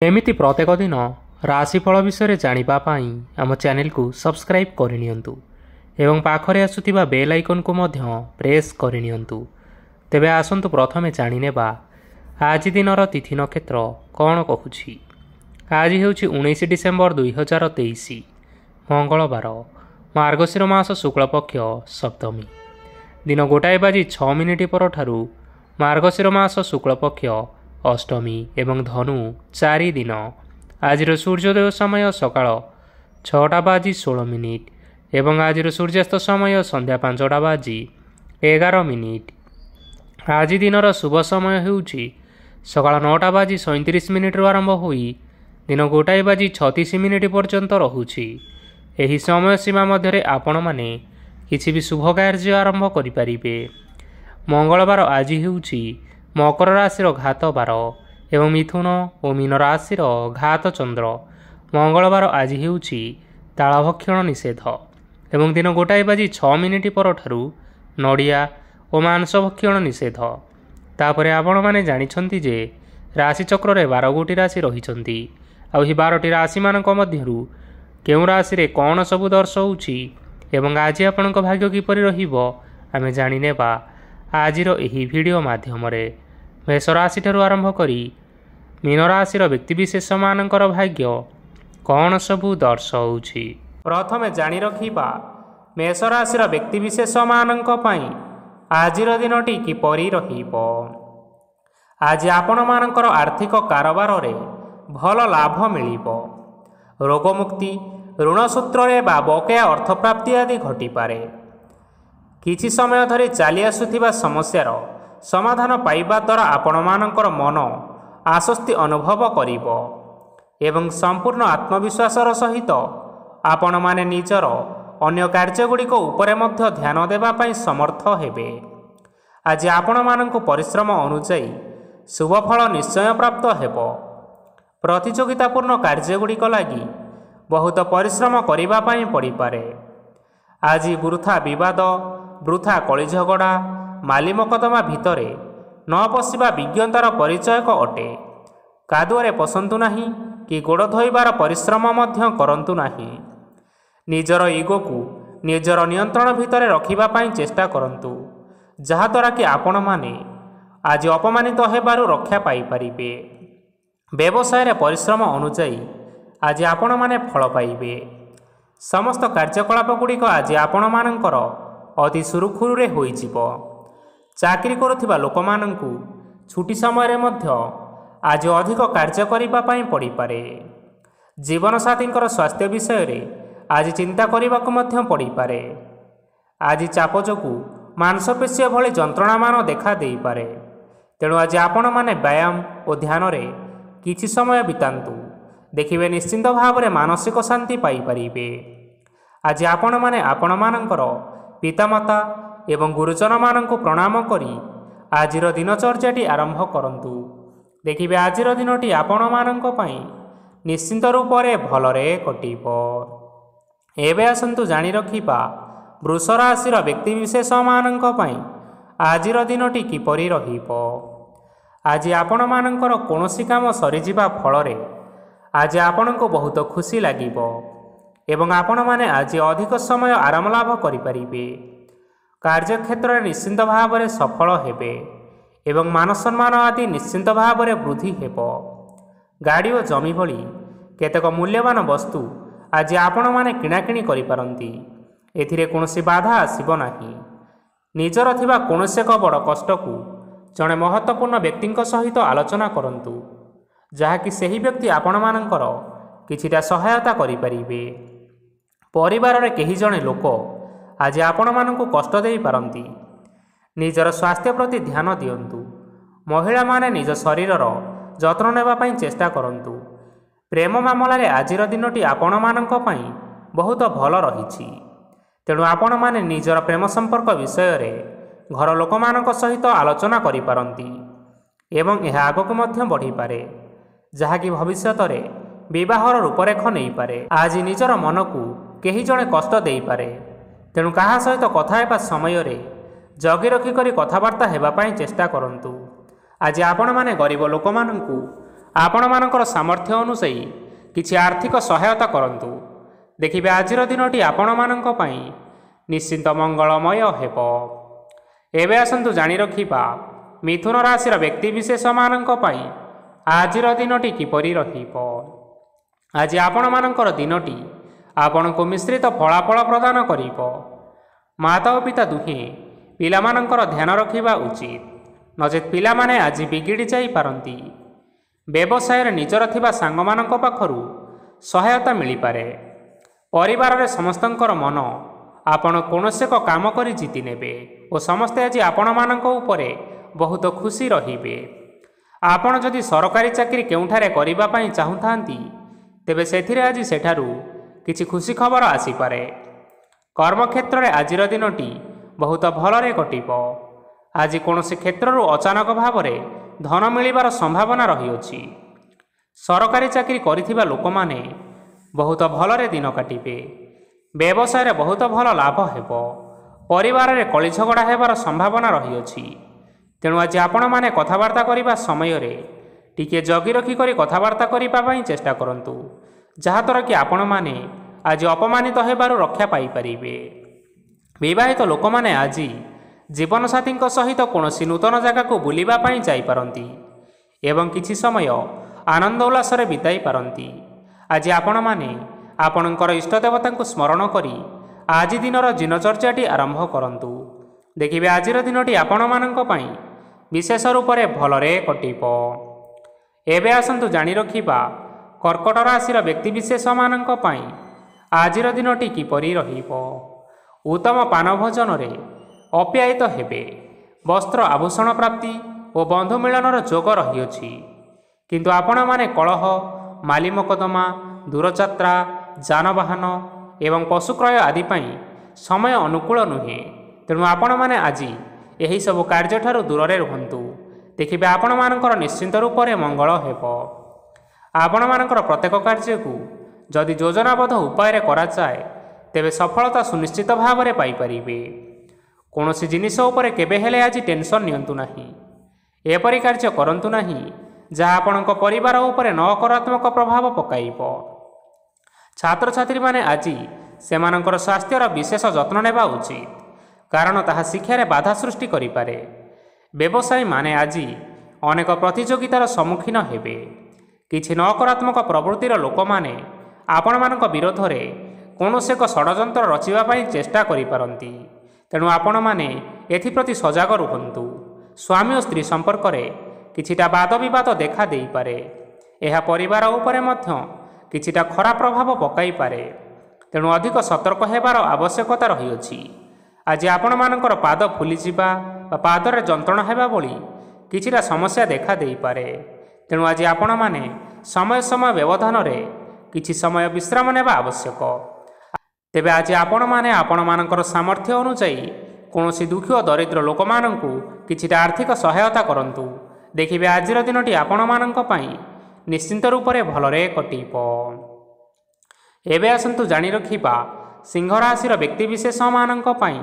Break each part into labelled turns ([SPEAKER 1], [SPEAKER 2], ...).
[SPEAKER 1] एमिति प्रत्येक दिन राशिफल विषय जानापी आम चैनल को सब्सक्राइब करनियंतु एवं पाखरे आसुथिबा बेल आइकन को मध्य प्रेस करनियंतु। तेबे आसंतु प्रथमे जानिनेबा आज दिनर तिथि नक्षत्र कौन कहूछि। आज हेउछि 19 डिसेम्बर 2023 मंगलवार, मार्गशीर मास शुक्लपक्ष सप्तमी, दिन 1:06 पर ठारू मार्गशीर मास शुक्लपक्ष अष्टमी एवं धनु 4 दिन। आज सूर्योदय समय सकाळ 6:16 एवं आज सूर्यास्त समय संध्या 5:11। आज दिनर शुभ समय हेउछि सकाळ 9:37 आरंभ होई दिन 1:36 पर्यंत रहुछि। एही समय सीमा मध्य आपण माने किछि भी शुभ कार्य आरंभ करि परिबे। मंगलवार आज हेउछि मकर राशि घात बार एवं मिथुन और मीन राशि घात चंद्र। मंगलवार आज हेउछि तालभक्षण निषेध एवं दिन 1:06 पर ठारू नड़िया और मांस भक्षण निषेध। तापरे आपण माने जानिछंती जे राशि चक्र रे 12 गोटी राशि रहिछंती। आ 12टी राशि मानक मध्यरु केउ राशि रे कोन सबु दर्शाउछि एवं आज आपणक भाग्य किपरि रहिबो आमे जानिनेबा आजिर एही वीडियो माध्यम रे। मेष राशि ठारू आरंभ करी मीन राशि व्यक्तिविशेष मानकर भाग्य कौन सबू दर्शाउछि। प्रथमे जानि रखिबा मेष राशि व्यक्तिविशेष मानक पई आजिर दिनटी किपरि रहिबो। आज आपण मानकर आर्थिक कारोबार रे भल लाभ मिलिबो। रोगमुक्ति, ऋण सूत्र रे बा बकेया अर्थ प्राप्ति आदि घटी पारे। किछि समय धरि चली आसुथिबा समस्यार समाधान पाइबा द्वारा आपण मानकर मन आश्वस्ति अनुभव करिबो एवं संपूर्ण आत्मविश्वासर सहित आपण माने निजर अन्य कार्यगुड़िक उपरे मध्य ध्यान देबा पई समर्थ हेबे। आज आपण मानंकु परिश्रम अनुसायी शुभ फल निश्चय प्राप्त हेबो। प्रतियोगितापूर्ण कार्यगुड़िक लागि बहुत परिश्रम करिबा पई पड़ी पारे। आज वृथा विवाद, वृथा कଳି झगड़ा, माली मकदमा भितरे न पशिबा विज्ञतार परिचयक अटे। कादुअरे पसंतु नाही कि गोड़ धोइबार परिश्रम मध्य करंतु नाही। निजर इगो को निजर नियंत्रण भितरे रखिबा पई चेष्टा करंतु, जहाद्वारा कि आपण माने आज अपमानित हेबारु रक्षा पाई परिबे। व्यवसाय रे परिश्रम अनुसायी आज आपण माने फल पाइबे। समस्त कार्यकलाप गुड़िक आज आपण मानकर अति सुरुखुरुरे होई जिवो। चाकरी करुथिबा लोकमानंकु छुट्टी समय मध्य आज अधिक कार्य करिबा पई पड़ी पारे। जीवन साथींकर स्वास्थ्य विषय रे आज चिंता करिबाकु मध्य पड़ी पारे। आज चाप जोगु मांसपेशी भली जंत्रणा मान देखा देई पारे। तेणु आज आपण माने व्यायाम और ध्यान रे किछि समय बितांतु, देखिबे निश्चिंत भाव रे मानसिक शांति पाई परिबे। आज आपण माने आपण मानकर पितामाता एवं गुरुजन मानंकु प्रणाम करी आजिर दिनचर्याटी आरंभ करंतु। देखिबे आजिर दिनटी आपण मानंक पई निश्चिंत रूप रे भलरे कटिबो। एबे आसंतु जानि रखिबा वृष राशि व्यक्तिविशेष मानंक पई आजिर दिनटी किपरि रहिबो। आज आपण मानंकर कोनोसी काम सरीजिबा फलरे आज आपणको बहुत खुशी लागिबो एवं आपण माने आज अधिक समय आराम लाभ करि परिबे। कार्यक्षेत्र में निश्चिंत भाव में सफल हेबे एवं मान सम्मान आदि निश्चिंत भाव में वृद्धि हेबो। गाड़ी और जमी भली केतेक मूल्यवान वस्तु आज आपण माने किणाकिणी करि पारंती। एथिरे कोनोसी बाधा आसीबो नाही। निजर थिबा कोनोसी एक बड़ कष्ट को जड़े महत्वपूर्ण व्यक्ति सहित आलोचना करंतु, जहाँकि सही व्यक्ति आपण मानकर किछिटा सहायता करि परिबे। परिवार रे केही जणे लोक आज आपण मानंकु कष्ट देई पारंती। निजर स्वास्थ्य प्रति ध्यान दियंतु। महिला माने निज शरीरर जत्न नेबा पई चेष्टा करंतु। प्रेम मामला रे आजिर दिनटी आपण मानंक पई बहुत भल रहिछि। तेणु आपण माने निजर प्रेम संपर्क विषय रे घर लोक मानक सहित आलोचना करि पारंती एवं यह आगक मध्य बढ़ी पारे, जहाँकि भविष्यत रे विवाहर रूपरेख नहीं पारे। आज निजर मन को केही जणे कष्ट देई पारे। तेणु कहा सहित कथा हेबा समय रे जगी रखी करी कथबार्ता हेबा पई चेष्टा करंतु। आज आपण माने गरीब लोक मानंकु ଆପଣମାନଙ୍କର ସାମର୍ଥ୍ୟ ଅନୁଯାୟୀ କିଛି ଆର୍ଥିକ ସହାୟତା କରନ୍ତୁ। ଦେଖିବେ ଆଜିର ଦିନଟି ଆପଣମାନଙ୍କ ପାଇଁ ନିଶ୍ଚିନ୍ତ ମଙ୍ଗଳମୟ ହେବ। ଏବେ ଆସନ୍ତୁ ଜାଣି ରଖିବା ମିଥୁନ ରାଶିର ବ୍ୟକ୍ତିବିଶେଷମାନଙ୍କ ପାଇଁ ଆଜିର ଦିନଟି କିପରି ରହିବ। ଆଜି ଆପଣମାନଙ୍କର ଦିନଟି ଆପଣଙ୍କୁ ମିଶ୍ରିତ ଫଳାଫଳ ପ୍ରଦାନ କରିବ। ମାତା ଓ ପିତା ଦୁହେଁ ପିଲାମାନଙ୍କର ଧ୍ୟାନ ରଖିବା ଉଚିତ, ନଚେତ୍ ପିଲାମାନେ ଆଜି ବିଗିଡ଼ି ଯାଇପାରନ୍ତି। ବ୍ୟବସାୟରେ ନିଜର ଥିବା ସାଙ୍ଗମାନଙ୍କ ପାଖରୁ ସହାୟତା ମିଳିପାରେ। ପରିବାରରେ ସମସ୍ତଙ୍କର ମନ ଆପଣ କୌଣସି ଏକ କାମ କରି ଜିତି ନେବେ ଓ ସମସ୍ତେ ଆଜି ଆପଣମାନଙ୍କ ଉପରେ ବହୁତ ଖୁସି ରହିବେ। ଆପଣ ଯଦି ସରକାରୀ ଚାକିରି କେଉଁଠାରେ କରିବା ପାଇଁ ଚାହୁଁଥାନ୍ତି, ତେବେ ସେଥିରେ ଆଜି ସେଠାରୁ କିଛି ଖୁସି ଖବର ଆସିପାରେ। କର୍ମକ୍ଷେତ୍ରରେ ଆଜିର ଦିନଟି ବହୁତ ଭଲରେ କଟିବ। ଆଜି କୌଣସି କ୍ଷେତ୍ରରୁ ଅଚାନକ ଭାବରେ ଧନ ମିଳିବାର ସମ୍ଭାବନା ରହିଅଛି। ସରକାରୀ ଚାକିରି କରିଥିବା ଲୋକମାନେ ବହୁତ ଭଲରେ ଦିନ କାଟିବେ। ବ୍ୟବସାୟରେ ବହୁତ ଭଲ ଲାଭ ହେବ। ପରିବାରରେ କଳିଝଗଡ଼ା ହେବାର ସମ୍ଭାବନା ରହିଅଛି। ତେଣୁ ଆଜି ଆପଣମାନେ କଥାବାର୍ତ୍ତା କରିବା ସମୟରେ ଟିକିଏ ଜଗି ରଖିକରି କଥାବାର୍ତ୍ତା କରିବା ପାଇଁ ଚେଷ୍ଟା କରନ୍ତୁ, ଯାହାଦ୍ୱାରା କି ଆପଣମାନେ ଆଜି ଅପମାନିତ ହେବାରୁ ରକ୍ଷା ପାଇପାରିବେ। ବିବାହିତ ଲୋକମାନେ ଆଜି ଜୀବନସାଥୀଙ୍କ ସହିତ କୌଣସି ନୂତନ ଜାଗାକୁ ବୁଲିବା ପାଇଁ ଯାଇପାରନ୍ତି ଏବଂ କିଛି ସମୟ ଆନନ୍ଦ ଉଲ୍ଲାସରେ ବିତାଇ ପାରନ୍ତି। ଆଜି ଆପଣମାନେ ଆପଣଙ୍କର ଇଷ୍ଟଦେବତାଙ୍କୁ ସ୍ମରଣ କରି ଆଜି ଦିନର ଦିନଚର୍ଯ୍ୟାଟି ଆରମ୍ଭ କରନ୍ତୁ। ଦେଖିବେ ଆଜିର ଦିନଟି ଆପଣମାନଙ୍କ ପାଇଁ ବିଶେଷ ରୂପରେ ଭଲରେ କଟିବ। ଏବେ ଆସନ୍ତୁ ଜାଣି ରଖିବା କର୍କଟ ରାଶିର ବ୍ୟକ୍ତିବିଶେଷମାନଙ୍କ ପାଇଁ ଆଜିର ଦିନଟି କିପରି ରହିବ। ଉତ୍ତମ ପାନ ଭୋଜନରେ ଅପ୍ୟାୟିତ ହେବେ। ବସ୍ତ୍ର ଆଭୂଷଣ ପ୍ରାପ୍ତି ଓ ବନ୍ଧୁ ମିଳନର ଯୋଗ ରହିଅଛି। କିନ୍ତୁ ଆପଣମାନେ କଳହ, ମାଲି ମକଦ୍ଦମା, ଦୂରଯାତ୍ରା, ଯାନବାହନ ଏବଂ ପଶୁ କ୍ରୟ ଆଦି ପାଇଁ ସମୟ ଅନୁକୂଳ ନୁହେଁ। ତେଣୁ ଆପଣମାନେ ଆଜି ଏହିସବୁ କାର୍ଯ୍ୟଠାରୁ ଦୂରରେ ରୁହନ୍ତୁ। ଦେଖିବେ ଆପଣମାନଙ୍କର ନିଶ୍ଚିନ୍ତ ରୂପରେ ମଙ୍ଗଳ ହେବ। ଆପଣମାନଙ୍କର ପ୍ରତ୍ୟେକ କାର୍ଯ୍ୟକୁ ଯଦି ଯୋଜନାବଦ୍ଧ ଉପାୟରେ କରାଯାଏ, ତେବେ ସଫଳତା ସୁନିଶ୍ଚିତ ଭାବରେ ପାଇପାରିବେ। କୌଣସି ଜିନିଷ ଉପରେ କେବେ ହେଲେ ଆଜି ଟେନସନ୍ ନିଅନ୍ତୁ ନାହିଁ। ଏପରି କାର୍ଯ୍ୟ କରନ୍ତୁ ନାହିଁ ଯାହା ଆପଣଙ୍କ ପରିବାର ଉପରେ ନକାରାତ୍ମକ ପ୍ରଭାବ ପକାଇବ। ଛାତ୍ରଛାତ୍ରୀମାନେ ଆଜି ସେମାନଙ୍କର ସ୍ୱାସ୍ଥ୍ୟର ବିଶେଷ ଯତ୍ନ ନେବା ଉଚିତ, କାରଣ ତାହା ଶିକ୍ଷାରେ ବାଧା ସୃଷ୍ଟି କରିପାରେ। ବ୍ୟବସାୟୀମାନେ ଆଜି ଅନେକ ପ୍ରତିଯୋଗିତାର ସମ୍ମୁଖୀନ ହେବେ। କିଛି ନକାରାତ୍ମକ ପ୍ରବୃତ୍ତିର ଲୋକମାନେ ଆପଣମାନଙ୍କ ବିରୋଧରେ କୌଣସି ଏକ ଷଡ଼ଯନ୍ତ୍ର ରଚିବା ପାଇଁ ଚେଷ୍ଟା କରିପାରନ୍ତି। ତେଣୁ ଆପଣମାନେ ଏଥିପ୍ରତି ସଜାଗ ରୁହନ୍ତୁ। ସ୍ୱାମୀ ଓ ସ୍ତ୍ରୀ ସମ୍ପର୍କରେ କିଛିଟା ବାଦବିବାଦ ଦେଖା ଦେଇପାରେ। ଏହା ପରିବାର ଉପରେ ମଧ୍ୟ କିଛିଟା ଖରାପ ପ୍ରଭାବ ପକାଇପାରେ। ତେଣୁ ଅଧିକ ସତର୍କ ହେବାର ଆବଶ୍ୟକତା ରହିଅଛି। ଆଜି ଆପଣମାନଙ୍କର ପାଦ ଫୁଲିଯିବା ବା ପାଦରେ ଯନ୍ତ୍ରଣା ହେବା ଭଳି କିଛିଟା ସମସ୍ୟା ଦେଖା ଦେଇପାରେ। ତେଣୁ ଆଜି ଆପଣମାନେ ସମୟ ସମୟ ବ୍ୟବଧାନରେ କିଛି ସମୟ ବିଶ୍ରାମ ନେବା ଆବଶ୍ୟକ। ତେବେ ଆଜି ଆପଣମାନେ ଆପଣମାନଙ୍କର ସାମର୍ଥ୍ୟ ଅନୁଯାୟୀ କୌଣସି ଦୁଃଖୀ ଓ ଦରିଦ୍ର ଲୋକମାନଙ୍କୁ କିଛିଟା ଆର୍ଥିକ ସହାୟତା କରନ୍ତୁ। ଦେଖିବେ ଆଜିର ଦିନଟି ଆପଣମାନଙ୍କ ପାଇଁ ନିଶ୍ଚିନ୍ତ ରୂପରେ ଭଲରେ କଟିବ। ଏବେ ଆସନ୍ତୁ ଜାଣି ରଖିବା ସିଂହ ରାଶିର ବ୍ୟକ୍ତିବିଶେଷମାନଙ୍କ ପାଇଁ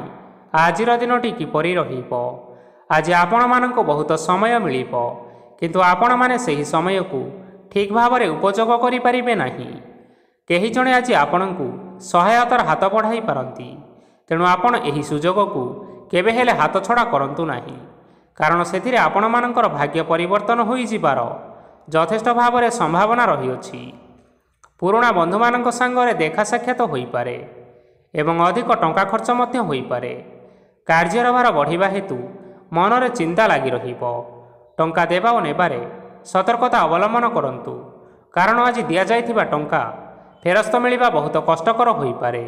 [SPEAKER 1] ଆଜିର ଦିନଟି କିପରି ରହିବ। ଆଜି ଆପଣମାନଙ୍କୁ ବହୁତ ସମୟ ମିଳିବ, କିନ୍ତୁ ଆପଣମାନେ ସେହି ସମୟକୁ ଠିକ୍ ଭାବରେ ଉପଯୋଗ କରିପାରିବେ ନାହିଁ। କେହି ଜଣେ ଆଜି ଆପଣଙ୍କୁ ସହାୟତାର ହାତ ବଢ଼ାଇ ପାରନ୍ତି। ତେଣୁ ଆପଣ ଏହି ସୁଯୋଗକୁ କେବେ ହେଲେ ହାତଛଡ଼ା କରନ୍ତୁ ନାହିଁ, କାରଣ ସେଥିରେ ଆପଣମାନଙ୍କର ଭାଗ୍ୟ ପରିବର୍ତ୍ତନ ହୋଇଯିବାର ଯଥେଷ୍ଟ ଭାବରେ ସମ୍ଭାବନା ରହିଅଛି। ପୁରୁଣା ବନ୍ଧୁମାନଙ୍କ ସାଙ୍ଗରେ ଦେଖା ସାକ୍ଷାତ ହୋଇପାରେ ଏବଂ ଅଧିକ ଟଙ୍କା ଖର୍ଚ୍ଚ ମଧ୍ୟ ହୋଇପାରେ। କାର୍ଯ୍ୟର ଭାର ବଢ଼ିବା ହେତୁ ମନରେ ଚିନ୍ତା ଲାଗି ରହିବ। ଟଙ୍କା ଦେବା ଓ ନେବାରେ ସତର୍କତା ଅବଲମ୍ବନ କରନ୍ତୁ, କାରଣ ଆଜି ଦିଆଯାଇଥିବା ଟଙ୍କା ଫେରସ୍ତ ମିଳିବା ବହୁତ କଷ୍ଟକର ହୋଇପାରେ।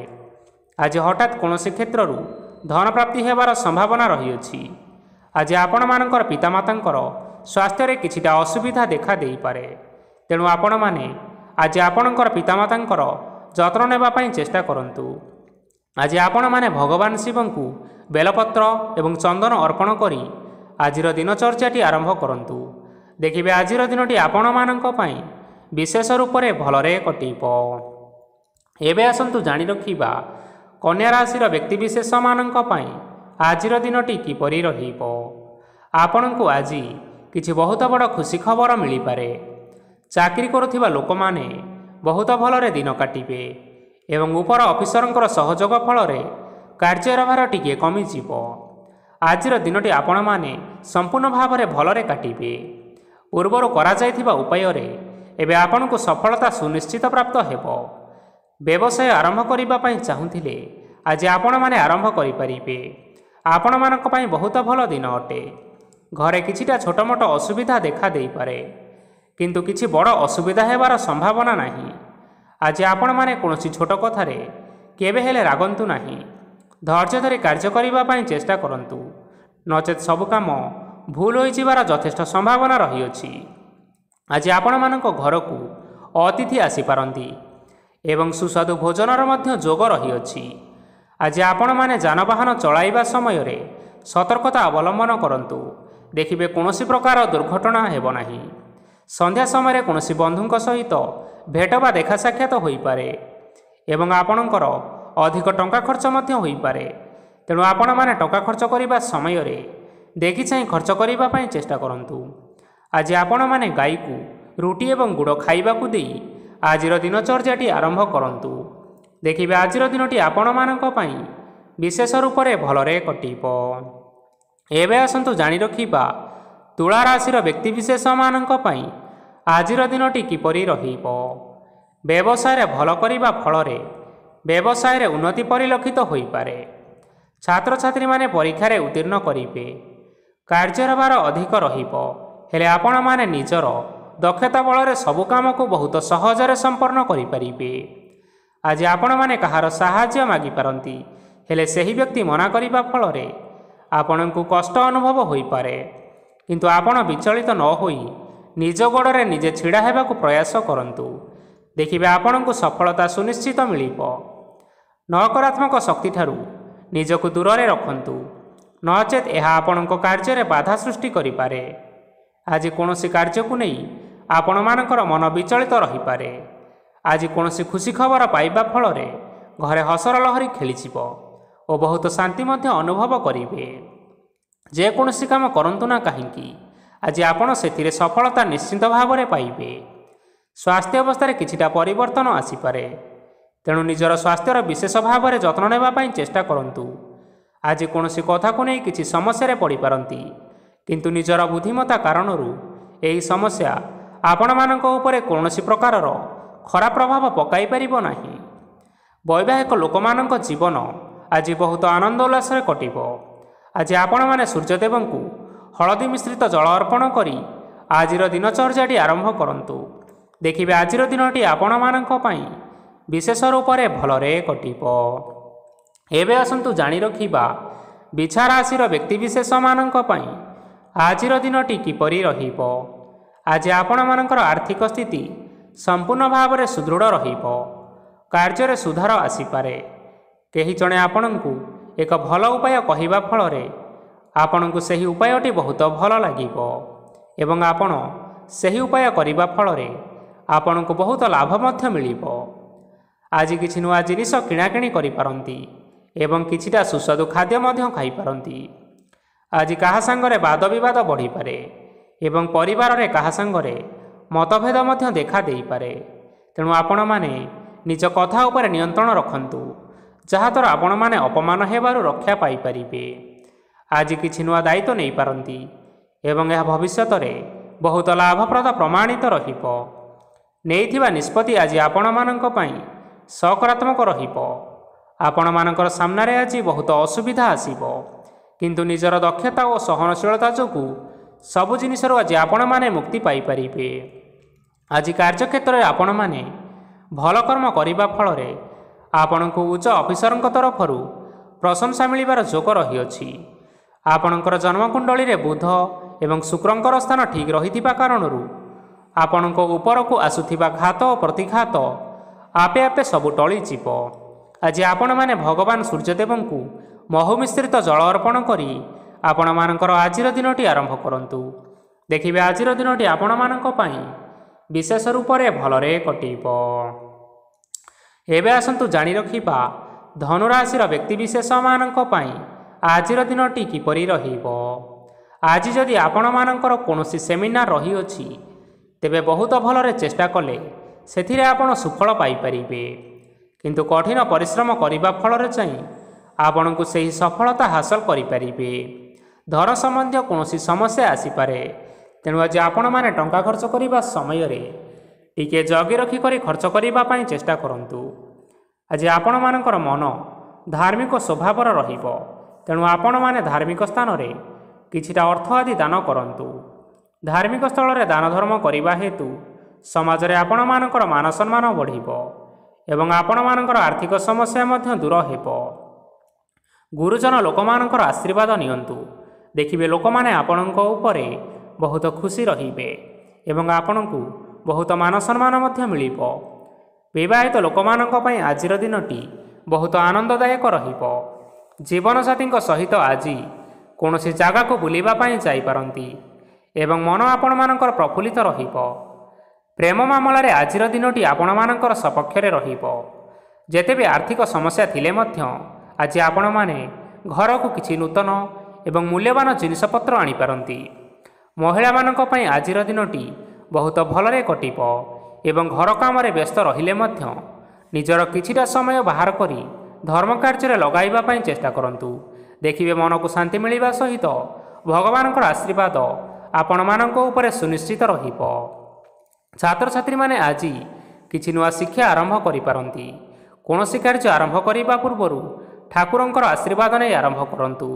[SPEAKER 1] ଆଜି ହଠାତ୍ କୌଣସି କ୍ଷେତ୍ରରୁ ଧନ ପ୍ରାପ୍ତି ହେବାର ସମ୍ଭାବନା ରହିଅଛି। ଆଜି ଆପଣମାନଙ୍କର ପିତାମାତାଙ୍କର ସ୍ୱାସ୍ଥ୍ୟରେ କିଛିଟା ଅସୁବିଧା ଦେଖା ଦେଇପାରେ। ତେଣୁ ଆପଣମାନେ ଆଜି ଆପଣଙ୍କର ପିତାମାତାଙ୍କର ଯତ୍ନ ନେବା ପାଇଁ ଚେଷ୍ଟା କରନ୍ତୁ। ଆଜି ଆପଣମାନେ ଭଗବାନ ଶିବଙ୍କୁ ବେଲପତ୍ର ଏବଂ ଚନ୍ଦନ ଅର୍ପଣ କରି ଆଜିର ଦିନଚର୍ଯ୍ୟାଟି ଆରମ୍ଭ କରନ୍ତୁ। ଦେଖିବେ ଆଜିର ଦିନଟି ଆପଣମାନଙ୍କ ପାଇଁ ବିଶେଷ ରୂପରେ ଭଲରେ କଟିବ। ଏବେ ଆସନ୍ତୁ ଜାଣି ରଖିବା କନ୍ୟା ରାଶିର ବ୍ୟକ୍ତିବିଶେଷମାନଙ୍କ ପାଇଁ ଆଜିର ଦିନଟି କିପରି ରହିବ। ଆପଣଙ୍କୁ ଆଜି କିଛି ବହୁତ ବଡ଼ ଖୁସି ଖବର ମିଳିପାରେ। ଚାକିରି କରୁଥିବା ଲୋକମାନେ ବହୁତ ଭଲରେ ଦିନ କାଟିବେ ଏବଂ ଉପର ଅଫିସରଙ୍କର ସହଯୋଗ ଫଳରେ କାର୍ଯ୍ୟର ଭାର ଟିକିଏ କମିଯିବ। ଆଜିର ଦିନଟି ଆପଣମାନେ ସମ୍ପୂର୍ଣ୍ଣ ଭାବରେ ଭଲରେ କାଟିବେ। ପୂର୍ବରୁ କରାଯାଇଥିବା ଉପାୟରେ ଏବେ ଆପଣଙ୍କୁ ସଫଳତା ସୁନିଶ୍ଚିତ ପ୍ରାପ୍ତ ହେବ। ବ୍ୟବସାୟ ଆରମ୍ଭ କରିବା ପାଇଁ ଚାହୁଁଥିଲେ ଆଜି ଆପଣମାନେ ଆରମ୍ଭ କରିପାରିବେ। ଆପଣମାନଙ୍କ ପାଇଁ ବହୁତ ଭଲ ଦିନ ଅଟେ। ଘରେ କିଛିଟା ଛୋଟମୋଟ ଅସୁବିଧା ଦେଖା ଦେଇପାରେ, କିନ୍ତୁ କିଛି ବଡ଼ ଅସୁବିଧା ହେବାର ସମ୍ଭାବନା ନାହିଁ। ଆଜି ଆପଣମାନେ କୌଣସି ଛୋଟ କଥାରେ କେବେ ହେଲେ ରାଗନ୍ତୁ ନାହିଁ। ଧୈର୍ଯ୍ୟ ଧରି କାର୍ଯ୍ୟ କରିବା ପାଇଁ ଚେଷ୍ଟା କରନ୍ତୁ, ନଚେତ୍ ସବୁ କାମ ଭୁଲ ହୋଇଯିବାର ଯଥେଷ୍ଟ ସମ୍ଭାବନା ରହିଅଛି। ଆଜି ଆପଣମାନଙ୍କ ଘରକୁ ଅତିଥି ଆସିପାରନ୍ତି ଏବଂ ସୁସ୍ୱାଦୁ ଭୋଜନର ମଧ୍ୟ ଯୋଗ ରହିଅଛି। ଆଜି ଆପଣମାନେ ଯାନବାହନ ଚଳାଇବା ସମୟରେ ସତର୍କତା ଅବଲମ୍ବନ କରନ୍ତୁ। ଦେଖିବେ କୌଣସି ପ୍ରକାର ଦୁର୍ଘଟଣା ହେବ ନାହିଁ। ସନ୍ଧ୍ୟା ସମୟରେ କୌଣସି ବନ୍ଧୁଙ୍କ ସହିତ ଭେଟ ବା ଦେଖା ସାକ୍ଷାତ ହୋଇପାରେ ଏବଂ ଆପଣଙ୍କର ଅଧିକ ଟଙ୍କା ଖର୍ଚ୍ଚ ମଧ୍ୟ ହୋଇପାରେ। ତେଣୁ ଆପଣମାନେ ଟଙ୍କା ଖର୍ଚ୍ଚ କରିବା ସମୟରେ ଦେଖିଚାହିଁ ଖର୍ଚ୍ଚ କରିବା ପାଇଁ ଚେଷ୍ଟା କରନ୍ତୁ। ଆଜି ଆପଣମାନେ ଗାଈକୁ ରୁଟି ଏବଂ ଗୁଡ଼ ଖାଇବାକୁ ଦେଇ ଆଜିର ଦିନଚର୍ଯ୍ୟାଟି ଆରମ୍ଭ କରନ୍ତୁ। ଦେଖିବେ ଆଜିର ଦିନଟି ଆପଣମାନଙ୍କ ପାଇଁ ବିଶେଷ ରୂପରେ ଭଲରେ କଟିବ। ଏବେ ଆସନ୍ତୁ ଜାଣି ରଖିବା ତୁଳା ରାଶିର ବ୍ୟକ୍ତିବିଶେଷମାନଙ୍କ ପାଇଁ ଆଜିର ଦିନଟି କିପରି ରହିବ। ବ୍ୟବସାୟରେ ଭଲ କରିବା ଫଳରେ ବ୍ୟବସାୟରେ ଉନ୍ନତି ପରିଲକ୍ଷିତ ହୋଇପାରେ। ଛାତ୍ରଛାତ୍ରୀମାନେ ପରୀକ୍ଷାରେ ଉତ୍ତୀର୍ଣ୍ଣ କରିବେ। କାର୍ଯ୍ୟର ଭାର ଅଧିକ ରହିବ, ହେଲେ ଆପଣମାନେ ନିଜର ଦକ୍ଷତା ବଳରେ ସବୁ କାମକୁ ବହୁତ ସହଜରେ ସମ୍ପନ୍ନ କରିପାରିବେ। ଆଜି ଆପଣମାନେ କାହାର ସାହାଯ୍ୟ ମାଗିପାରନ୍ତି, ହେଲେ ସେହି ବ୍ୟକ୍ତି ମନା କରିବା ଫଳରେ ଆପଣଙ୍କୁ କଷ୍ଟ ଅନୁଭବ ହୋଇପାରେ। କିନ୍ତୁ ଆପଣ ବିଚଳିତ ନ ହୋଇ ନିଜ ଗୋଡ଼ରେ ନିଜେ ଛିଡ଼ା ହେବାକୁ ପ୍ରୟାସ କରନ୍ତୁ। ଦେଖିବେ ଆପଣଙ୍କୁ ସଫଳତା ସୁନିଶ୍ଚିତ ମିଳିବ। ନକାରାତ୍ମକ ଶକ୍ତିଠାରୁ ନିଜକୁ ଦୂରରେ ରଖନ୍ତୁ, ନଚେତ୍ ଏହା ଆପଣଙ୍କ କାର୍ଯ୍ୟରେ ବାଧା ସୃଷ୍ଟି କରିପାରେ। ଆଜି କୌଣସି କାର୍ଯ୍ୟକୁ ନେଇ ଆପଣମାନଙ୍କର ମନ ବିଚଳିତ ରହିପାରେ। ଆଜି କୌଣସି ଖୁସି ଖବର ପାଇବା ଫଳରେ ଘରେ ହସର ଲହରୀ ଖେଳିଯିବ ଓ ବହୁତ ଶାନ୍ତି ମଧ୍ୟ ଅନୁଭବ କରିବେ। ଯେକୌଣସି କାମ କରନ୍ତୁ ନା କାହିଁକି, ଆଜି ଆପଣ ସେଥିରେ ସଫଳତା ନିଶ୍ଚିତ ଭାବରେ ପାଇବେ। ସ୍ୱାସ୍ଥ୍ୟ ଅବସ୍ଥାରେ କିଛିଟା ପରିବର୍ତ୍ତନ ଆସିପାରେ, ତେଣୁ ନିଜର ସ୍ୱାସ୍ଥ୍ୟର ବିଶେଷ ଭାବରେ ଯତ୍ନ ନେବା ପାଇଁ ଚେଷ୍ଟା କରନ୍ତୁ। ଆଜି କୌଣସି କଥାକୁ ନେଇ କିଛି ସମସ୍ୟାରେ ପଡ଼ିପାରନ୍ତି, କିନ୍ତୁ ନିଜର ବୁଦ୍ଧିମତ୍ତା କାରଣରୁ ଏହି ସମସ୍ୟା ଆପଣମାନଙ୍କ ଉପରେ କୌଣସି ପ୍ରକାରର ଖରାପ ପ୍ରଭାବ ପକାଇ ପାରିବ ନାହିଁ। ବୈବାହିକ ଲୋକମାନଙ୍କ ଜୀବନ ଆଜି ବହୁତ ଆନନ୍ଦ ଉଲ୍ଲାସରେ କଟିବ। ଆଜି ଆପଣମାନେ ସୂର୍ଯ୍ୟଦେବଙ୍କୁ ହଳଦୀ ମିଶ୍ରିତ ଜଳ ଅର୍ପଣ କରି ଆଜିର ଦିନଚର୍ଯ୍ୟାଟି ଆରମ୍ଭ କରନ୍ତୁ। ଦେଖିବେ ଆଜିର ଦିନଟି ଆପଣମାନଙ୍କ ପାଇଁ ବିଶେଷ ରୂପରେ ଭଲରେ କଟିବ। ଏବେ ଆସନ୍ତୁ ଜାଣି ରଖିବା ବିଛା ରାଶିର ବ୍ୟକ୍ତିବିଶେଷମାନଙ୍କ ପାଇଁ ଆଜିର ଦିନଟି କିପରି ରହିବ। ଆଜି ଆପଣମାନଙ୍କର ଆର୍ଥିକ ସ୍ଥିତି ସମ୍ପୂର୍ଣ୍ଣ ଭାବରେ ସୁଦୃଢ଼ ରହିବ। କାର୍ଯ୍ୟରେ ସୁଧାର ଆସିପାରେ। କେହି ଜଣେ ଆପଣଙ୍କୁ ଏକ ଭଲ ଉପାୟ କହିବା ଫଳରେ ଆପଣଙ୍କୁ ସେହି ଉପାୟଟି ବହୁତ ଭଲ ଲାଗିବ ଏବଂ ଆପଣ ସେହି ଉପାୟ କରିବା ଫଳରେ ଆପଣଙ୍କୁ ବହୁତ ଲାଭ ମଧ୍ୟ ମିଳିବ। ଆଜି କିଛି ନୂଆ ଜିନିଷ କିଣାକିଣି କରିପାରନ୍ତି ଏବଂ କିଛିଟା ସୁସ୍ୱାଦୁ ଖାଦ୍ୟ ମଧ୍ୟ ଖାଇପାରନ୍ତି। ଆଜି କାହା ସାଙ୍ଗରେ ବାଦ ବିବାଦ ବଢ଼ିପାରେ ଏବଂ ପରିବାରରେ କାହା ସାଙ୍ଗରେ ମତଭେଦ ମଧ୍ୟ ଦେଖା ଦେଇପାରେ। ତେଣୁ ଆପଣମାନେ ନିଜ କଥା ଉପରେ ନିୟନ୍ତ୍ରଣ ରଖନ୍ତୁ, ଯାହାଦ୍ୱାରା ଆପଣମାନେ ଅପମାନ ହେବାରୁ ରକ୍ଷା ପାଇପାରିବେ। ଆଜି କିଛି ନୂଆ ଦାୟିତ୍ୱ ନେଇପାରନ୍ତି ଏବଂ ଏହା ଭବିଷ୍ୟତରେ ବହୁତ ଲାଭପ୍ରଦ ପ୍ରମାଣିତ ରହିବ। ନେଇଥିବା ନିଷ୍ପତ୍ତି ଆଜି ଆପଣମାନଙ୍କ ପାଇଁ ସକାରାତ୍ମକ ରହିବ। ଆପଣମାନଙ୍କର ସାମ୍ନାରେ ଆଜି ବହୁତ ଅସୁବିଧା ଆସିବ, କିନ୍ତୁ ନିଜର ଦକ୍ଷତା ଓ ସହନଶୀଳତା ଯୋଗୁଁ ସବୁ ଜିନିଷରୁ ଆଜି ଆପଣମାନେ ମୁକ୍ତି ପାଇପାରିବେ। ଆଜି କାର୍ଯ୍ୟକ୍ଷେତ୍ରରେ ଆପଣମାନେ ଭଲ କର୍ମ କରିବା ଫଳରେ ଆପଣଙ୍କୁ ଉଚ୍ଚ ଅଫିସରଙ୍କ ତରଫରୁ ପ୍ରଶଂସା ମିଳିବାର ଯୋଗ ରହିଅଛି। ଆପଣଙ୍କର ଜନ୍ମକୁଣ୍ଡଳୀରେ ବୁଧ ଏବଂ ଶୁକ୍ରଙ୍କର ସ୍ଥାନ ଠିକ୍ ରହିଥିବା କାରଣରୁ ଆପଣଙ୍କ ଉପରକୁ ଆସୁଥିବା ଘାତ ଓ ପ୍ରତିଘାତ ଆପେ ଆପେ ସବୁ ଟଳିଯିବ। ଆଜି ଆପଣମାନେ ଭଗବାନ ସୂର୍ଯ୍ୟଦେବଙ୍କୁ ମହୁ ମିଶ୍ରିତ ଜଳ ଅର୍ପଣ କରି ଆପଣମାନଙ୍କର ଆଜିର ଦିନଟି ଆରମ୍ଭ କରନ୍ତୁ। ଦେଖିବେ ଆଜିର ଦିନଟି ଆପଣମାନଙ୍କ ପାଇଁ ବିଶେଷ ରୂପରେ ଭଲରେ କଟିବ। ଏବେ ଆସନ୍ତୁ ଜାଣି ରଖିବା ଧନୁରାଶିର ବ୍ୟକ୍ତିବିଶେଷମାନଙ୍କ ପାଇଁ ଆଜିର ଦିନଟି କିପରି ରହିବ। ଆଜି ଯଦି ଆପଣମାନଙ୍କର କୌଣସି ସେମିନାର ରହିଅଛି, ତେବେ ବହୁତ ଭଲରେ ଚେଷ୍ଟା କଲେ ସେଥିରେ ଆପଣ ସୁଫଳ ପାଇପାରିବେ। କିନ୍ତୁ କଠିନ ପରିଶ୍ରମ କରିବା ଫଳରେ ଚାହିଁ ଆପଣଙ୍କୁ ସେହି ସଫଳତା ହାସଲ କରିପାରିବେ। ଧନ ସମ୍ବନ୍ଧୀୟ କୌଣସି ସମସ୍ୟା ଆସିପାରେ, ତେଣୁ ଆଜି ଆପଣମାନେ ଟଙ୍କା ଖର୍ଚ୍ଚ କରିବା ସମୟରେ ଟିକିଏ ଜଗି ରଖି କରି ଖର୍ଚ୍ଚ କରିବା ପାଇଁ ଚେଷ୍ଟା କରନ୍ତୁ। ଆଜି ଆପଣମାନଙ୍କର ମନ ଧାର୍ମିକ ସ୍ୱଭାବର ରହିବ, ତେଣୁ ଆପଣମାନେ ଧାର୍ମିକ ସ୍ଥାନରେ କିଛିଟା ଅର୍ଥ ଆଦି ଦାନ କରନ୍ତୁ। ଧାର୍ମିକ ସ୍ଥଳରେ ଦାନ ଧର୍ମ କରିବା ହେତୁ ସମାଜରେ ଆପଣମାନଙ୍କର ମାନ ସମ୍ମାନ ବଢ଼ିବ ଏବଂ ଆପଣମାନଙ୍କର ଆର୍ଥିକ ସମସ୍ୟା ମଧ୍ୟ ଦୂର ହେବ। ଗୁରୁଜନ ଲୋକମାନଙ୍କର ଆଶୀର୍ବାଦ ନିଅନ୍ତୁ। ଦେଖିବେ ଲୋକମାନେ ଆପଣଙ୍କ ଉପରେ ବହୁତ ଖୁସି ରହିବେ ଏବଂ ଆପଣଙ୍କୁ ବହୁତ ମାନ ସମ୍ମାନ ମଧ୍ୟ ମିଳିବ। ବିବାହିତ ଲୋକମାନଙ୍କ ପାଇଁ ଆଜିର ଦିନଟି ବହୁତ ଆନନ୍ଦଦାୟକ ରହିବ। ଜୀବନସାଥୀଙ୍କ ସହିତ ଆଜି କୌଣସି ଜାଗାକୁ ବୁଲିବା ପାଇଁ ଯାଇପାରନ୍ତି ଏବଂ ମନ ଆପଣମାନଙ୍କର ପ୍ରଫୁଲ୍ଲିତ ରହିବ। ପ୍ରେମ ମାମଲାରେ ଆଜିର ଦିନଟି ଆପଣମାନଙ୍କର ସପକ୍ଷରେ ରହିବ। ଯେତେ ବି ଆର୍ଥିକ ସମସ୍ୟା ଥିଲେ ମଧ୍ୟ ଆଜି ଆପଣମାନେ ଘରକୁ କିଛି ନୂତନ ଏବଂ ମୂଲ୍ୟବାନ ଜିନିଷପତ୍ର ଆଣିପାରନ୍ତି। ମହିଳାମାନଙ୍କ ପାଇଁ ଆଜିର ଦିନଟି ବହୁତ ଭଲରେ କଟିବ ଏବଂ ଘର କାମରେ ବ୍ୟସ୍ତ ରହିଲେ ମଧ୍ୟ ନିଜର କିଛିଟା ସମୟ ବାହାର କରି ଧର୍ମ କାର୍ଯ୍ୟରେ ଲଗାଇବା ପାଇଁ ଚେଷ୍ଟା କରନ୍ତୁ। ଦେଖିବେ ମନକୁ ଶାନ୍ତି ମିଳିବା ସହିତ ଭଗବାନଙ୍କର ଆଶୀର୍ବାଦ ଆପଣମାନଙ୍କ ଉପରେ ସୁନିଶ୍ଚିତ ରହିବ। ଛାତ୍ରଛାତ୍ରୀମାନେ ଆଜି କିଛି ନୂଆ ଶିକ୍ଷା ଆରମ୍ଭ କରିପାରନ୍ତି। କୌଣସି କାର୍ଯ୍ୟ ଆରମ୍ଭ କରିବା ପୂର୍ବରୁ ଠାକୁରଙ୍କର ଆଶୀର୍ବାଦ ନେଇ ଆରମ୍ଭ କରନ୍ତୁ,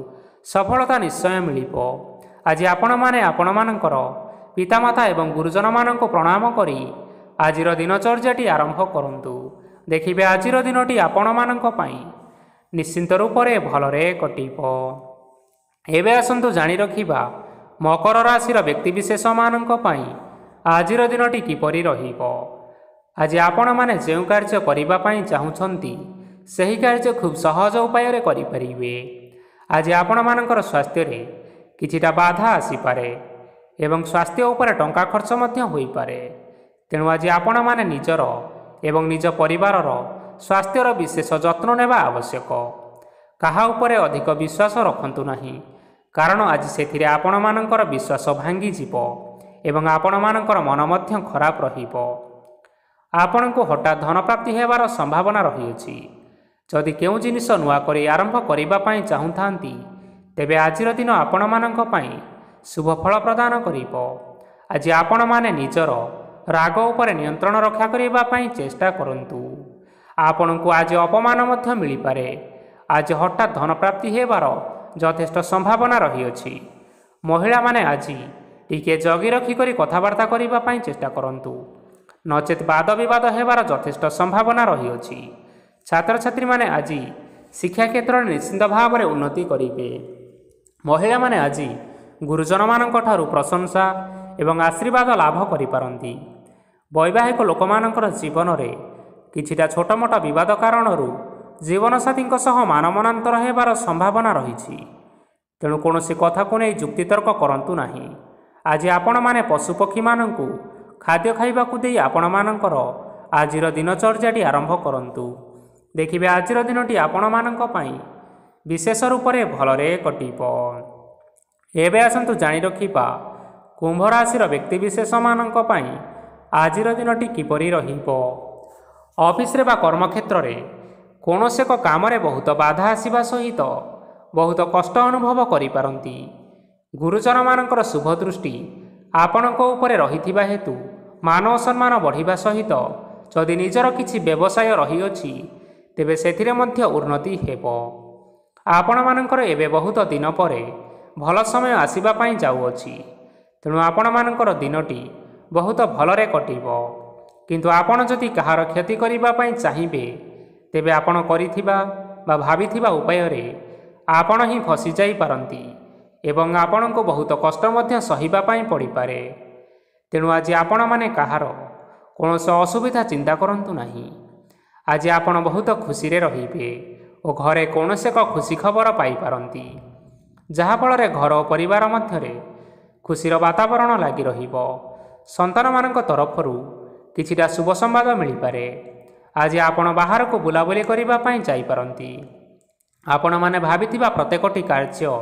[SPEAKER 1] ସଫଳତା ନିଶ୍ଚୟ ମିଳିବ। ଆଜି ଆପଣମାନେ ଆପଣମାନଙ୍କର ପିତାମାତା ଏବଂ ଗୁରୁଜନମାନଙ୍କୁ ପ୍ରଣାମ କରି ଆଜିର ଦିନଚର୍ଯ୍ୟାଟି ଆରମ୍ଭ କରନ୍ତୁ। ଦେଖିବେ ଆଜିର ଦିନଟି ଆପଣମାନଙ୍କ ପାଇଁ ନିଶ୍ଚିନ୍ତ ରୂପରେ ଭଲରେ କଟିବ। ଏବେ ଆସନ୍ତୁ ଜାଣି ରଖିବା ମକର ରାଶିର ବ୍ୟକ୍ତିବିଶେଷମାନଙ୍କ ପାଇଁ ଆଜିର ଦିନଟି କିପରି ରହିବ। ଆଜି ଆପଣମାନେ ଯେଉଁ କାର୍ଯ୍ୟ କରିବା ପାଇଁ ଚାହୁଁଛନ୍ତି ସେହି କାର୍ଯ୍ୟ ଖୁବ୍ ସହଜ ଉପାୟରେ କରିପାରିବେ। ଆଜି ଆପଣମାନଙ୍କର ସ୍ୱାସ୍ଥ୍ୟରେ କିଛିଟା ବାଧା ଆସିପାରେ ଏବଂ ସ୍ୱାସ୍ଥ୍ୟ ଉପରେ ଟଙ୍କା ଖର୍ଚ୍ଚ ମଧ୍ୟ ହୋଇପାରେ। ତେଣୁ ଆଜି ଆପଣମାନେ ନିଜର ଏବଂ ନିଜ ପରିବାରର ସ୍ୱାସ୍ଥ୍ୟର ବିଶେଷ ଯତ୍ନ ନେବା ଆବଶ୍ୟକ। କାହା ଉପରେ ଅଧିକ ବିଶ୍ୱାସ ରଖନ୍ତୁ ନାହିଁ, କାରଣ ଆଜି ସେଥିରେ ଆପଣମାନଙ୍କର ବିଶ୍ୱାସ ଭାଙ୍ଗିଯିବ ଏବଂ ଆପଣମାନଙ୍କର ମନ ମଧ୍ୟ ଖରାପ ରହିବ। ଆପଣଙ୍କୁ ହଠାତ୍ ଧନପ୍ରାପ୍ତି ହେବାର ସମ୍ଭାବନା ରହିଅଛି। ଯଦି କେଉଁ ଜିନିଷ ନୂଆ କରି ଆରମ୍ଭ କରିବା ପାଇଁ ଚାହୁଁଥାନ୍ତି, ତେବେ ଆଜିର ଦିନ ଆପଣମାନଙ୍କ ପାଇଁ ଶୁଭ ଫଳ ପ୍ରଦାନ କରିବ। ଆଜି ଆପଣମାନେ ନିଜର ରାଗ ଉପରେ ନିୟନ୍ତ୍ରଣ ରକ୍ଷା କରିବା ପାଇଁ ଚେଷ୍ଟା କରନ୍ତୁ। ଆପଣଙ୍କୁ ଆଜି ଅପମାନ ମଧ୍ୟ ମିଳିପାରେ। ଆଜି ହଠାତ୍ ଧନପ୍ରାପ୍ତି ହେବାର ଯଥେଷ୍ଟ ସମ୍ଭାବନା ରହିଅଛି। ମହିଳାମାନେ ଆଜି ଟିକିଏ ଜଗି ରଖି କରି କଥାବାର୍ତ୍ତା କରିବା ପାଇଁ ଚେଷ୍ଟା କରନ୍ତୁ, ନଚେତ୍ ବାଦ ବିବାଦ ହେବାର ଯଥେଷ୍ଟ ସମ୍ଭାବନା ରହିଅଛି। ଛାତ୍ରଛାତ୍ରୀମାନେ ଆଜି ଶିକ୍ଷା କ୍ଷେତ୍ରରେ ନିଶ୍ଚିନ୍ତ ଭାବରେ ଉନ୍ନତି କରିବେ। ମହିଳାମାନେ ଆଜି ଗୁରୁଜନମାନଙ୍କ ଠାରୁ ପ୍ରଶଂସା ଏବଂ ଆଶୀର୍ବାଦ ଲାଭ କରିପାରନ୍ତି। ବୈବାହିକ ଲୋକମାନଙ୍କର ଜୀବନରେ କିଛିଟା ଛୋଟମୋଟ ବିବାଦ କାରଣରୁ ଜୀବନସାଥୀଙ୍କ ସହ ମାନମନାନ୍ତର ହେବାର ସମ୍ଭାବନା ରହିଛି। ତେଣୁ କୌଣସି କଥାକୁ ନେଇ ଯୁକ୍ତିତର୍କ କରନ୍ତୁ ନାହିଁ। ଆଜି ଆପଣମାନେ ପଶୁପକ୍ଷୀମାନଙ୍କୁ ଖାଦ୍ୟ ଖାଇବାକୁ ଦେଇ ଆପଣମାନଙ୍କର ଆଜିର ଦିନଚର୍ଯ୍ୟାଟି ଆରମ୍ଭ କରନ୍ତୁ। ଦେଖିବେ ଆଜିର ଦିନଟି ଆପଣମାନଙ୍କ ପାଇଁ ବିଶେଷ ରୂପରେ ଭଲରେ କଟିବ। ଏବେ ଆସନ୍ତୁ ଜାଣି ରଖିବା କୁମ୍ଭ ରାଶିର ବ୍ୟକ୍ତିବିଶେଷମାନଙ୍କ ପାଇଁ ଆଜିର ଦିନଟି କିପରି ରହିବ। ଅଫିସରେ ବା କର୍ମକ୍ଷେତ୍ରରେ କୌଣସି ଏକ କାମରେ ବହୁତ ବାଧା ଆସିବା ସହିତ ବହୁତ କଷ୍ଟ ଅନୁଭବ କରିପାରନ୍ତି। ଗୁରୁଜନମାନଙ୍କର ଶୁଭ ଦୃଷ୍ଟି ଆପଣଙ୍କ ଉପରେ ରହିଥିବା ହେତୁ ମାନ ଓ ସମ୍ମାନ ବଢ଼ିବା ସହିତ ଯଦି ନିଜର କିଛି ବ୍ୟବସାୟ ରହିଅଛି, ତେବେ ସେଥିରେ ମଧ୍ୟ ଉନ୍ନତି ହେବ। ଆପଣମାନଙ୍କର ଏବେ ବହୁତ ଦିନ ପରେ ଭଲ ସମୟ ଆସିବା ପାଇଁ ଯାଉଅଛି, ତେଣୁ ଆପଣମାନଙ୍କର ଦିନଟି ବହୁତ ଭଲରେ କଟିବ। କିନ୍ତୁ ଆପଣ ଯଦି କାହାର କ୍ଷତି କରିବା ପାଇଁ ଚାହିଁବେ, ତେବେ ଆପଣ କରିଥିବା ବା ଭାବିଥିବା ଉପାୟରେ ଆପଣ ହିଁ ଫସିଯାଇପାରନ୍ତି ଏବଂ ଆପଣଙ୍କୁ ବହୁତ କଷ୍ଟ ମଧ୍ୟ ସହିବା ପାଇଁ ପଡ଼ିପାରେ। ତେଣୁ ଆଜି ଆପଣମାନେ କାହାର କୌଣସି ଅସୁବିଧା ଚିନ୍ତା କରନ୍ତୁ ନାହିଁ। ଆଜି ଆପଣ ବହୁତ ଖୁସିରେ ରହିବେ ଓ ଘରେ କୌଣସି ଏକ ଖୁସି ଖବର ପାଇପାରନ୍ତି, ଯାହାଫଳରେ ଘର ଓ ପରିବାର ମଧ୍ୟରେ ଖୁସିର ବାତାବରଣ ଲାଗି ରହିବ। ସନ୍ତାନମାନଙ୍କ ତରଫରୁ କିଛିଟା ଶୁଭ ସମ୍ବାଦ ମିଳିପାରେ। ଆଜି ଆପଣ ବାହାରକୁ ବୁଲାବୁଲି କରିବା ପାଇଁ ଯାଇପାରନ୍ତି। ଆପଣମାନେ ଭାବିଥିବା ପ୍ରତ୍ୟେକଟି କାର୍ଯ୍ୟ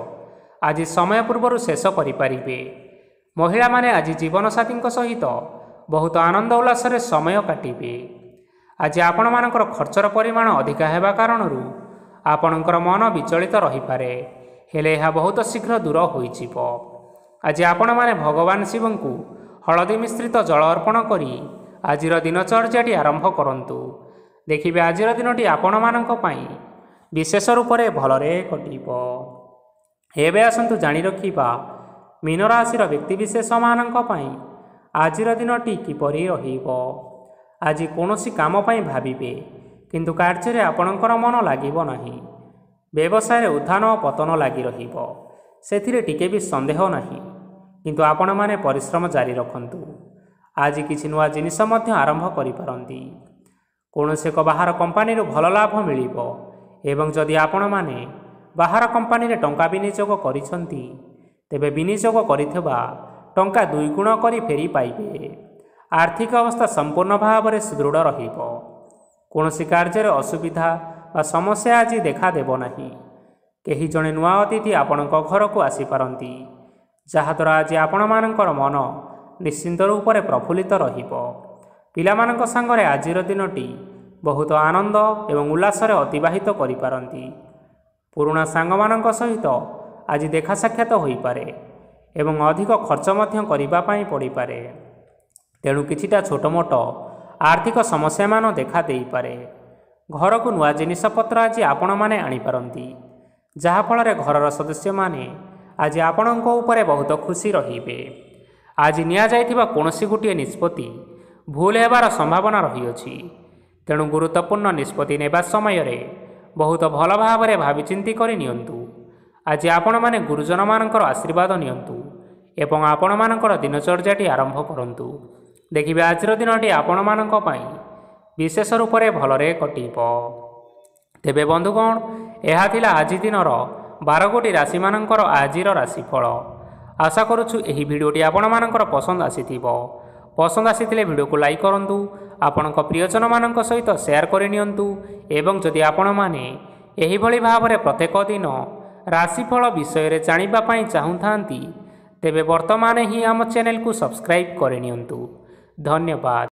[SPEAKER 1] ଆଜି ସମୟ ପୂର୍ବରୁ ଶେଷ କରିପାରିବେ। ମହିଳାମାନେ ଆଜି ଜୀବନସାଥୀଙ୍କ ସହିତ ବହୁତ ଆନନ୍ଦ ଉଲ୍ଲାସରେ ସମୟ କାଟିବେ। ଆଜି ଆପଣମାନଙ୍କର ଖର୍ଚ୍ଚର ପରିମାଣ ଅଧିକା ହେବା କାରଣରୁ ଆପଣଙ୍କର ମନ ବିଚଳିତ ରହିପାରେ, ହେଲେ ଏହା ବହୁତ ଶୀଘ୍ର ଦୂର ହୋଇଯିବ। ଆଜି ଆପଣମାନେ ଭଗବାନ ଶିବଙ୍କୁ ହଳଦୀ ମିଶ୍ରିତ ଜଳ ଅର୍ପଣ କରି ଆଜିର ଦିନଚର୍ଯ୍ୟାଟି ଆରମ୍ଭ କରନ୍ତୁ। ଦେଖିବେ ଆଜିର ଦିନଟି ଆପଣମାନଙ୍କ ପାଇଁ ବିଶେଷ ରୂପରେ ଭଲରେ କଟିବ। ଏବେ ଆସନ୍ତୁ ଜାଣି ରଖିବା ମୀନ ରାଶିର ବ୍ୟକ୍ତିବିଶେଷମାନଙ୍କ ପାଇଁ ଆଜିର ଦିନଟି କିପରି ରହିବ। ଆଜି କୌଣସି କାମ ପାଇଁ ଭାବିବେ, କିନ୍ତୁ କାର୍ଯ୍ୟରେ ଆପଣଙ୍କର ମନ ଲାଗିବ ନାହିଁ। ବ୍ୟବସାୟରେ ଉତ୍ଥାନ ଓ ପତନ ଲାଗି ରହିବ, ସେଥିରେ ଟିକେ ବି ସନ୍ଦେହ ନାହିଁ, କିନ୍ତୁ ଆପଣମାନେ ପରିଶ୍ରମ ଜାରି ରଖନ୍ତୁ। ଆଜି କିଛି ନୂଆ ଜିନିଷ ମଧ୍ୟ ଆରମ୍ଭ କରିପାରନ୍ତି। କୌଣସି ଏକ ବାହାର କମ୍ପାନୀରୁ ଭଲ ଲାଭ ମିଳିବ ଏବଂ ଯଦି ଆପଣମାନେ ବାହାର କମ୍ପାନୀରେ ଟଙ୍କା ବିନିଯୋଗ କରିଛନ୍ତି, ତେବେ ବିନିଯୋଗ କରିଥିବା ଟଙ୍କା 2 ଗୁଣ କରି ଫେରି ପାଇବେ। ଆର୍ଥିକ ଅବସ୍ଥା ସମ୍ପୂର୍ଣ୍ଣ ଭାବରେ ସୁଦୃଢ଼ ରହିବ। କୌଣସି କାର୍ଯ୍ୟରେ ଅସୁବିଧା ବା ସମସ୍ୟା ଆଜି ଦେଖାଦେବ ନାହିଁ। କେହି ଜଣେ ନୂଆ ଅତିଥି ଆପଣଙ୍କ ଘରକୁ ଆସିପାରନ୍ତି, ଯାହାଦ୍ୱାରା ଆଜି ଆପଣମାନଙ୍କର ମନ ନିଶ୍ଚିନ୍ତ ରୂପରେ ପ୍ରଫୁଲ୍ଲିତ ରହିବ। ପିଲାମାନଙ୍କ ସାଙ୍ଗରେ ଆଜିର ଦିନଟି ବହୁତ ଆନନ୍ଦ ଏବଂ ଉଲ୍ଲାସରେ ଅତିବାହିତ କରିପାରନ୍ତି। ପୁରୁଣା ସାଙ୍ଗମାନଙ୍କ ସହିତ ଆଜି ଦେଖା ସାକ୍ଷାତ ହୋଇପାରେ ଏବଂ ଅଧିକ ଖର୍ଚ୍ଚ ମଧ୍ୟ କରିବା ପାଇଁ ପଡ଼ିପାରେ। ତେଣୁ କିଛିଟା ଛୋଟମୋଟ ଆର୍ଥିକ ସମସ୍ୟାମାନ ଦେଖା ଦେଇପାରେ। ଘରକୁ ନୂଆ ଜିନିଷପତ୍ର ଆଜି ଆପଣମାନେ ଆଣିପାରନ୍ତି, ଯାହାଫଳରେ ଘରର ସଦସ୍ୟମାନେ ଆଜି ଆପଣଙ୍କ ଉପରେ ବହୁତ ଖୁସି ରହିବେ। ଆଜି ନିଆଯାଇଥିବା କୌଣସି ଗୋଟିଏ ନିଷ୍ପତ୍ତି ଭୁଲ ହେବାର ସମ୍ଭାବନା ରହିଅଛି, ତେଣୁ ଗୁରୁତ୍ୱପୂର୍ଣ୍ଣ ନିଷ୍ପତ୍ତି ନେବା ସମୟରେ ବହୁତ ଭଲ ଭାବରେ ଭାବିଚିନ୍ତି କରି ନିଅନ୍ତୁ। ଆଜି ଆପଣମାନେ ଗୁରୁଜନମାନଙ୍କର ଆଶୀର୍ବାଦ ନିଅନ୍ତୁ ଏବଂ ଆପଣମାନଙ୍କର ଦିନଚର୍ଯ୍ୟାଟି ଆରମ୍ଭ କରନ୍ତୁ। ଦେଖିବେ ଆଜିର ଦିନଟି ଆପଣମାନଙ୍କ ପାଇଁ ବିଶେଷ ରୂପରେ ଭଲରେ କଟିବ। ତେବେ ବନ୍ଧୁଗଣ, ଏହା ଥିଲା ଆଜି ଦିନର 12ଗୋଟି ରାଶିମାନଙ୍କର ଆଜିର ରାଶିଫଳ। ଆଶା କରୁଛୁ ଏହି ଭିଡ଼ିଓଟି ଆପଣମାନଙ୍କର ପସନ୍ଦ ଆସିଥିବ। ପସନ୍ଦ ଆସିଥିଲେ ଭିଡ଼ିଓକୁ ଲାଇକ୍ କରନ୍ତୁ, ଆପଣଙ୍କ ପ୍ରିୟଜନମାନଙ୍କ ସହିତ ସେୟାର କରିନିଅନ୍ତୁ ଏବଂ ଯଦି ଆପଣମାନେ ଏହିଭଳି ଭାବରେ ପ୍ରତ୍ୟେକ ଦିନ ରାଶିଫଳ ବିଷୟରେ ଜାଣିବା ପାଇଁ ଚାହୁଁଥାନ୍ତି, ତେବେ ବର୍ତ୍ତମାନ ହିଁ ଆମ ଚ୍ୟାନେଲକୁ ସବସ୍କ୍ରାଇବ୍ କରିନିଅନ୍ତୁ। ଧନ୍ୟବାଦ।